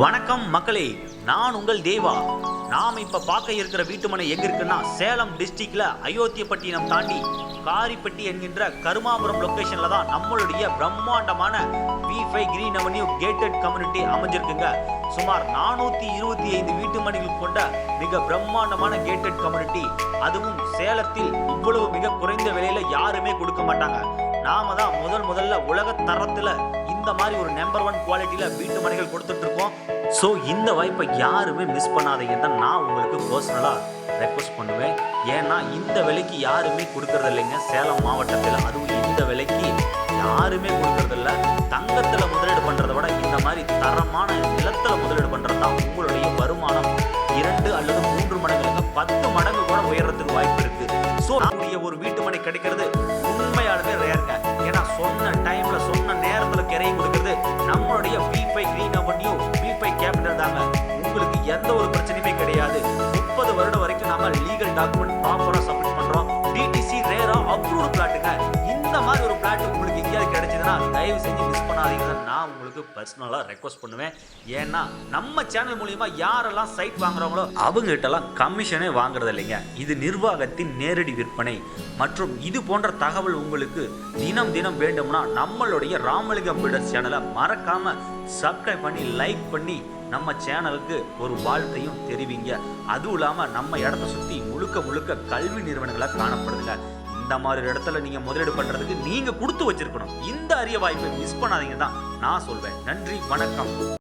வணக்கம் மக்களே, நான் உங்கள் தேவா. நாம் இப்ப பார்க்க இருக்கிற வீட்டுமனை எங்க இருக்குன்னா சேலம் டிஸ்ட்ரிக்ட்ல அயோத்தியப்பட்டினம் தாண்டி காரிப்பட்டி என்கின்ற கருமாபுரம் லொகேஷன்ல தான் நம்மளுடைய பிரம்மாண்டமான V5 green avenue gated community அமைஞ்சிருக்குங்க. சுமார் 425 வீட்டுமனைகள் கொண்ட மிக பிரம்மாண்டமான கேட்டட் கம்யூனிட்டி. அதுவும் சேலத்தில் இவ்வளவு மிக குறைந்த விலையில யாருமே கொடுக்க மாட்டாங்க. நாம தான் முதல்ல உலக தரத்துல இந்த மாதிரி ஒரு நம்பர் 1 குவாலிட்டியில வீட்டு மனைகள் கொடுத்துட்டு இருக்கோம். ஸோ இந்த வாய்ப்பை யாருமே மிஸ் பண்ணாதீங்கன்னு தான் நான் உங்களுக்கு பர்சனலாக ரெக்வஸ்ட் பண்ணுவேன். ஏன்னா இந்த விலைக்கு யாருமே கொடுக்கறது இல்லைங்க சேலம் மாவட்டத்தில். அதுவும் இந்த விலைக்கு யாருமே கொடுக்கறதில்ல. தங்கத்தில் முதலீடு பண்ணுறதை விட இந்த மாதிரி தரமான நிலத்தில் முதலீடு பண்ணுறது தான் உங்களுடைய வருமானம் 2 அல்லது 3 மடங்குக்கு 10 மடங்கு கூட உயர்றதுக்கு வாய்ப்பு இருக்கு. ஸோ நம்முடைய ஒரு வீட்டு மனை கிடைக்கிறது உண்மையாலுமே ரேருங்க. ஏன்னா சொன்ன டைம்ல சொன்ன நேரத்தில் கிரையை கொடுக்கறது நம்மளுடைய V5 green avenue V5 capital தாங்க. உங்களுக்கு எந்த ஒரு பிரச்சனையுமே கிடையாது. 30 வருடம் வரைக்கும் நாம லீகல் டாக்குமெண்ட் ப்ராப்பரா சப்மிட் பண்றோம். DTC ரேரா அப்ரூவ்டு பிளாட்டுங்க. இந்த மாதிரி ஒரு பிளாட் உங்களுக்கு எங்கேயாவது கிடைச்சதுன்னா தயவு செஞ்சு மிஸ் பண்ணாதீங்கன்னு நான் உங்களுக்கு பர்சனலா ரெக்வஸ்ட் பண்ணுவேன். ஏன்னா நம்ம சேனல் மூலியமா யாரெல்லாம் சைட் வாங்குறாங்களோ அவங்க கிட்டலாம் கமிஷனே வாங்குறது இல்லைங்க. இது நிர்வாகத்தின் நேரடி விற்பனை. மற்றும் இது போன்ற தகவல் உங்களுக்கு தினம் தினம் வேண்டும்னா நம்மளுடைய ராமலிங்கம் பில்டர்ஸ் சேனலை மறக்காம சப்ஸ்கிரைப் பண்ணி லைக் பண்ணி நம்ம சேனலுக்கு ஒரு வாழ்த்தையும் தெரிவிங்க. அதுவும் இல்லாம நம்ம இடத்த சுத்தி முழுக்க கல்வி நிறுவனங்களா காணப்படுதுங்க. இந்த மாதிரி இடத்துல நீங்க முதலீடு பண்றதுக்கு நீங்க கொடுத்து வச்சிருக்கணும். இந்த அரிய வாய்ப்பை மிஸ் பண்ணாதீங்க தான் நான் சொல்வேன். நன்றி, வணக்கம்.